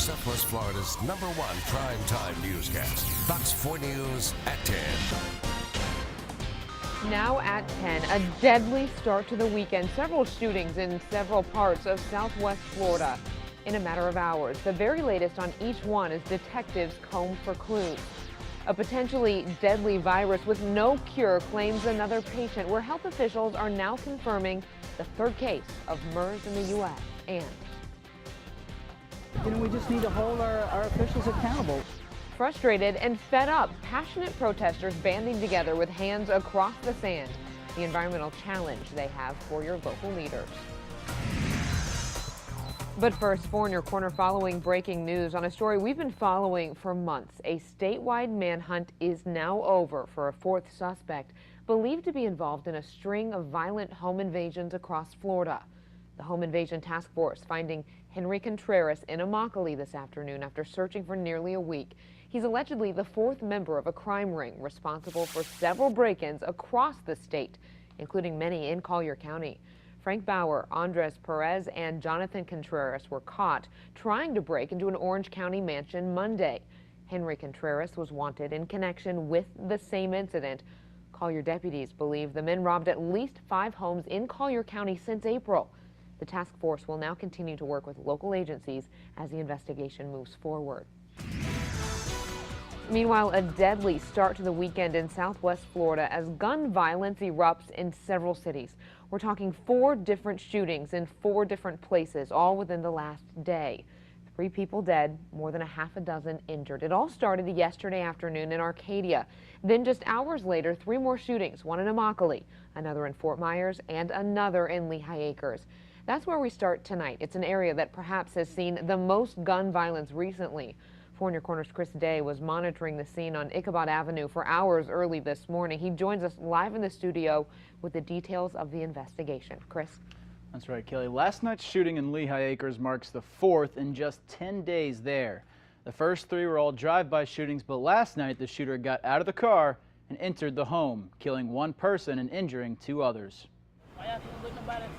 Southwest Florida's #1 primetime newscast. Fox 4 News at 10. Now at 10, a deadly start to the weekend. Several shootings in several parts of Southwest Florida in a matter of hours. The very latest on each one as detectives comb for clues. A potentially deadly virus with no cure claims another patient, where health officials are now confirming the third case of MERS in the U.S. And we just need to hold our officials accountable. frustrated and fed up, passionate protesters banding together with hands across the sand. The environmental challenge they have for your local leaders. But first, for in your corner, following breaking news on a story we've been following for months. A statewide manhunt is now over for a fourth suspect believed to be involved in a string of violent home invasions across Florida. The Home Invasion Task Force finding Henry Contreras in Immokalee this afternoon after searching for nearly a week. He's allegedly the fourth member of a crime ring responsible for several break-ins across the state, including many in Collier County. Frank Bauer, Andres Perez, and Jonathan Contreras were caught trying to break into an Orange County mansion Monday. Henry Contreras was wanted in connection with the same incident. Collier deputies believe the men robbed at least 5 homes in Collier County since April. The task force will now continue to work with local agencies as the investigation moves forward. Meanwhile, a deadly start to the weekend in Southwest Florida as gun violence erupts in several cities. We're talking 4 different shootings in 4 different places, all within the last day. 3 people dead, more than a half a dozen injured. It all started yesterday afternoon in Arcadia. Then just hours later, 3 more shootings, one in Immokalee, another in Fort Myers, and another in Lehigh Acres. That's where we start tonight. It's an area that perhaps has seen the most gun violence recently. 4 in your corner's Chris Day was monitoring the scene on Ichabod Avenue for hours early this morning. He joins us live in the studio with the details of the investigation. Chris? That's right, Kelly. Last night's shooting in Lehigh Acres marks the 4th in just 10 days there. The first 3 were all drive-by shootings, but last night the shooter got out of the car and entered the home, killing 1 person and injuring 2 others.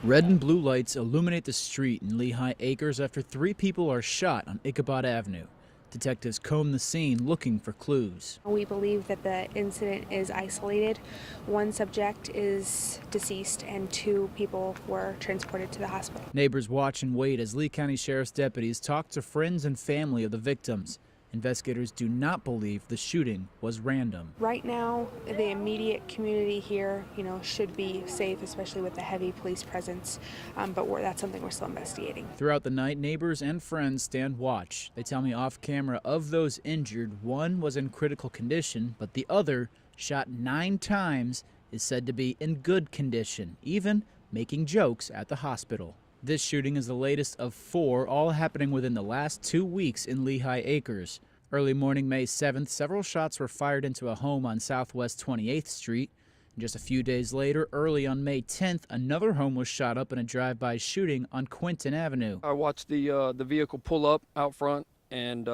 Red and blue lights illuminate the street in Lehigh Acres after 3 people are shot on Ichabod Avenue. Detectives comb the scene looking for clues. We believe that the incident is isolated. 1 subject is deceased and 2 people were transported to the hospital. Neighbors watch and wait as Lee County Sheriff's deputies talk to friends and family of the victims. Investigators do not believe the shooting was random. Right now, the immediate community here, should be safe, especially with the heavy police presence, but that's something we're still investigating. Throughout the night, neighbors and friends stand watch. They tell me off camera of those injured, 1 was in critical condition, but the other, shot 9 times, is said to be in good condition, even making jokes at the hospital. This shooting is the latest of 4, all happening within the last 2 weeks in Lehigh Acres. Early morning May 7th, several shots were fired into a home on Southwest 28th Street. And just a few days later, early on May 10th, another home was shot up in a drive-by shooting on Quinton Avenue. I watched the vehicle pull up out front, and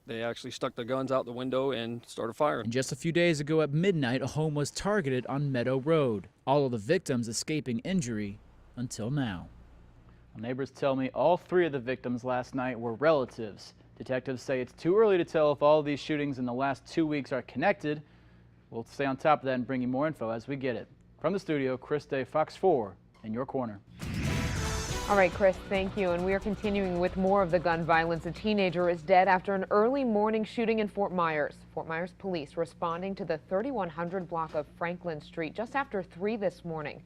they actually stuck their guns out the window and started firing. And just a few days ago at midnight, a home was targeted on Meadow Road. All of the victims escaping injury until now. Neighbors tell me all 3 of the victims last night were relatives. Detectives say it's too early to tell if all of these shootings in the last 2 weeks are connected. We'll stay on top of that and bring you more info as we get it. From the studio, Chris Day, Fox 4, in your corner. All right, Chris, thank you. And we are continuing with more of the gun violence. A teenager is dead after an early morning shooting in Fort Myers. Fort Myers police responding to the 3100 block of Franklin Street just after 3 this morning.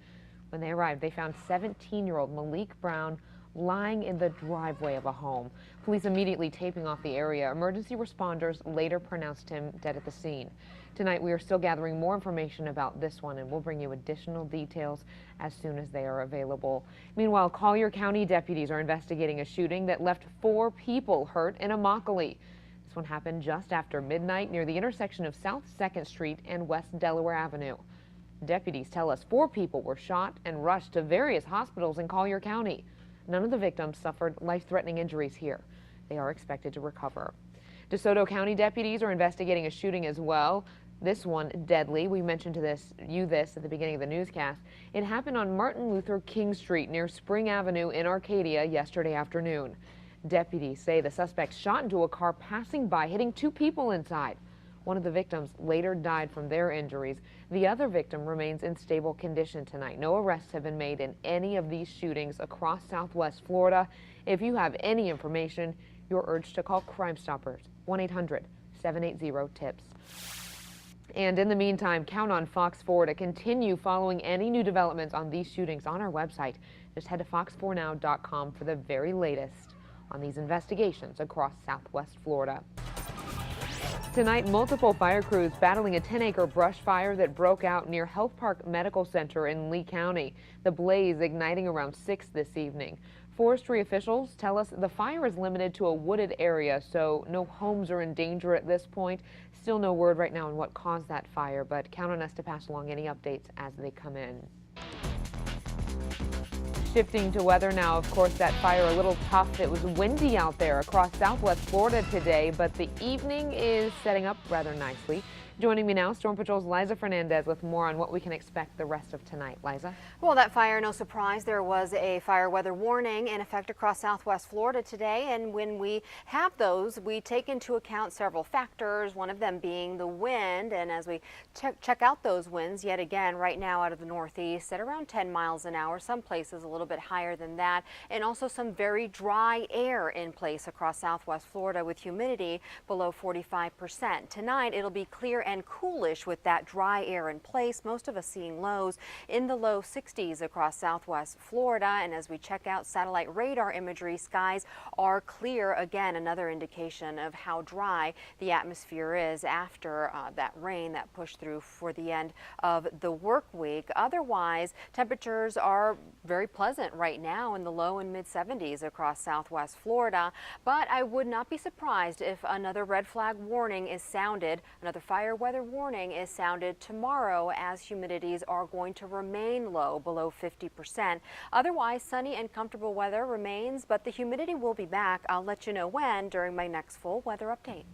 When they arrived, they found 17-year-old Malik Brown lying in the driveway of a home. Police immediately taping off the area. Emergency responders later pronounced him dead at the scene. Tonight, we are still gathering more information about this one, and we'll bring you additional details as soon as they are available. Meanwhile, Collier County deputies are investigating a shooting that left 4 people hurt in Immokalee. This one happened just after midnight near the intersection of South 2nd Street and West Delaware Avenue. Deputies tell us 4 people were shot and rushed to various hospitals in Collier County. None of the victims suffered life-threatening injuries here. They are expected to recover. DeSoto County deputies are investigating a shooting as well. This one deadly. We mentioned this at the beginning of the newscast. It happened on Martin Luther King Street near Spring Avenue in Arcadia yesterday afternoon. Deputies say the suspect shot into a car passing by, hitting 2 people inside. One of the victims later died from their injuries. The other victim remains in stable condition tonight. No arrests have been made in any of these shootings across Southwest Florida. If you have any information, you're urged to call Crime Stoppers, 1-800-780-TIPS. And in the meantime, count on Fox 4 to continue following any new developments on these shootings on our website. Just head to fox4now.com for the very latest on these investigations across Southwest Florida. Tonight, multiple fire crews battling a 10-acre brush fire that broke out near Health Park Medical Center in Lee County. The blaze igniting around 6 this evening. Forestry officials tell us the fire is limited to a wooded area, so no homes are in danger at this point. Still no word right now on what caused that fire, but count on us to pass along any updates as they come in. Shifting to weather now, of course, that fire a little tough. It was windy out there across Southwest Florida today, but the evening is setting up rather nicely. Joining me now, Storm Patrol's Liza Fernandez with more on what we can expect the rest of tonight. Liza? Well, that fire, no surprise, there was a fire weather warning in effect across Southwest Florida today. And when we have those, we take into account several factors, one of them being the wind. And as we check out those winds, yet again, right now out of the northeast at around 10 miles an hour, some places a little bit higher than that. And also some very dry air in place across Southwest Florida with humidity below 45%. Tonight, it'll be clear and coolish with that dry air in place. Most of us seeing lows in the low 60s across Southwest Florida. And as we check out satellite radar imagery, skies are clear. Again, another indication of how dry the atmosphere is after that rain that pushed through for the end of the work week. Otherwise, temperatures are very pleasant right now in the low and mid 70s across Southwest Florida. But I would not be surprised if another red flag warning is sounded, another fire weather warning is sounded tomorrow, as humidities are going to remain low below 50%. Otherwise, sunny and comfortable weather remains, but the humidity will be back. I'll let you know when during my next full weather update.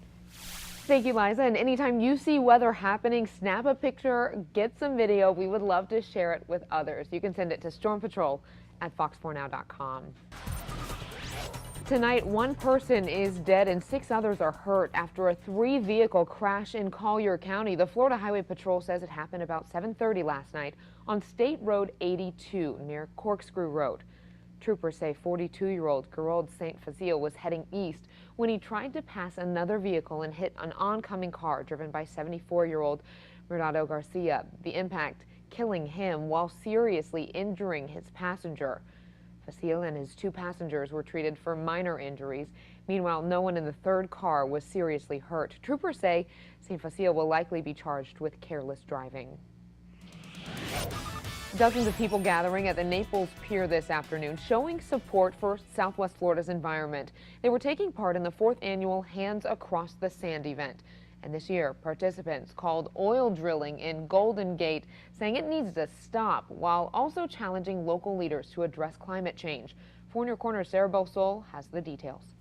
Thank you, Liza. And anytime you see weather happening, snap a picture, get some video. We would love to share it with others. You can send it to stormpatrol@fox4now.com. Tonight, 1 person is dead and 6 others are hurt after a 3-vehicle crash in Collier County. The Florida Highway Patrol says it happened about 7:30 last night on State Road 82 near Corkscrew Road. Troopers say 42-year-old Gerald St. Facile was heading east when he tried to pass another vehicle and hit an oncoming car driven by 74-year-old Murado Garcia. The impact killing him while seriously injuring his passenger. Facile and his 2 passengers were treated for minor injuries. Meanwhile, no one in the 3rd car was seriously hurt. Troopers say St. Facile will likely be charged with careless driving. Dozens of people gathering at the Naples Pier this afternoon, showing support for Southwest Florida's environment. They were taking part in the 4th annual Hands Across the Sand event. And this year, participants called oil drilling in Golden Gate, saying it needs to stop, while also challenging local leaders to address climate change. 4 News Corner's Sarah Bosol has the details.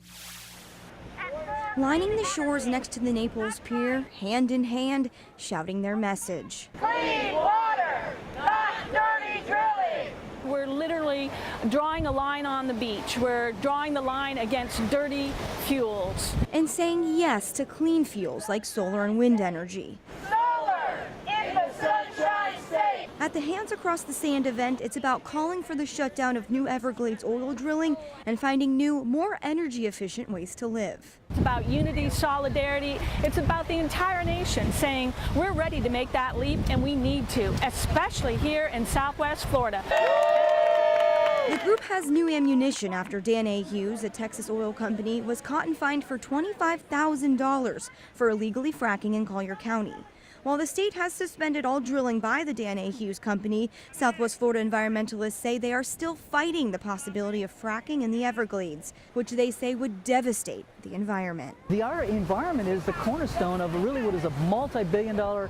Lining the shores next to the Naples Pier, hand in hand, shouting their message. Clean water, not dirty drilling. We're literally drawing a line on the beach. We're drawing the line against dirty fuels. And saying yes to clean fuels like solar and wind energy. Solar in the Sunshine State. At the Hands Across the Sand event, it's about calling for the shutdown of new Everglades oil drilling and finding new, more energy-efficient ways to live. It's about unity, solidarity. It's about the entire nation saying we're ready to make that leap, and we need to, especially here in Southwest Florida. The group has new ammunition after Dan A. Hughes, a Texas oil company, was caught and fined for $25,000 for illegally fracking in Collier County. While the state has suspended all drilling by the Dan A. Hughes company, Southwest Florida environmentalists say they are still fighting the possibility of fracking in the Everglades, which they say would devastate the environment. Our environment is the cornerstone of really what is a multi-billion-dollar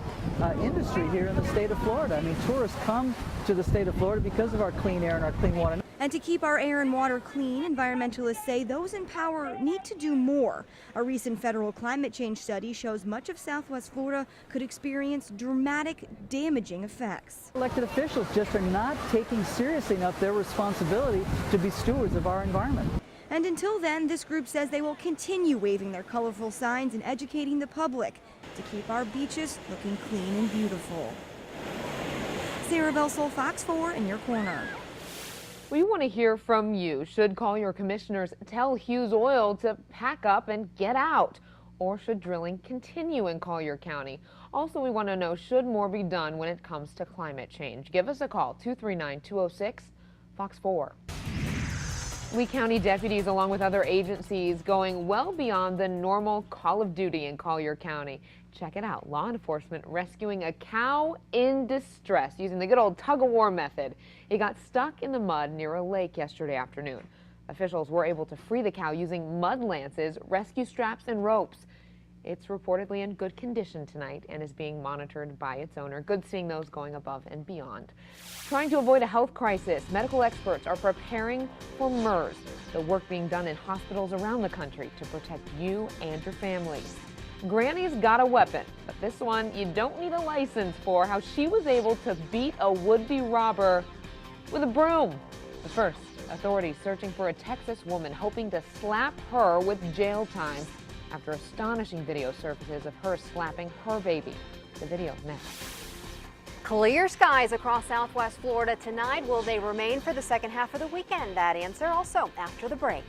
industry here in the state of Florida. I mean, tourists come to the state of Florida because of our clean air and our clean water. And to keep our air and water clean, environmentalists say those in power need to do more. A recent federal climate change study shows much of Southwest Florida could experience dramatic, damaging effects. Elected officials just are not taking seriously enough their responsibility to be stewards of our environment. And until then, this group says they will continue waving their colorful signs and educating the public to keep our beaches looking clean and beautiful. Sarah Belsol, Fox 4 in your corner. We want to hear from you. Should Collier commissioners tell Hughes Oil to pack up and get out? Or should drilling continue in Collier County? Also, we want to know, should more be done when it comes to climate change? Give us a call, 239-206, Fox 4. Lee County deputies, along with other agencies, going well beyond the normal call of duty in Collier County. Check it out. Law enforcement rescuing a cow in distress using the good old tug-of-war method. It got stuck in the mud near a lake yesterday afternoon. Officials were able to free the cow using mud lances, rescue straps, and ropes. It's reportedly in good condition tonight and is being monitored by its owner. Good seeing those going above and beyond. Trying to avoid a health crisis, medical experts are preparing for MERS, the work being done in hospitals around the country to protect you and your families. Granny's got a weapon, but this one you don't need a license for. How she was able to beat a would-be robber with a broom. But first, authorities searching for a Texas woman hoping to slap her with jail time after astonishing video surfaces of her slapping her baby. The video next. Clear skies across southwest Florida tonight. Will they remain for the second half of the weekend? That answer also after the break.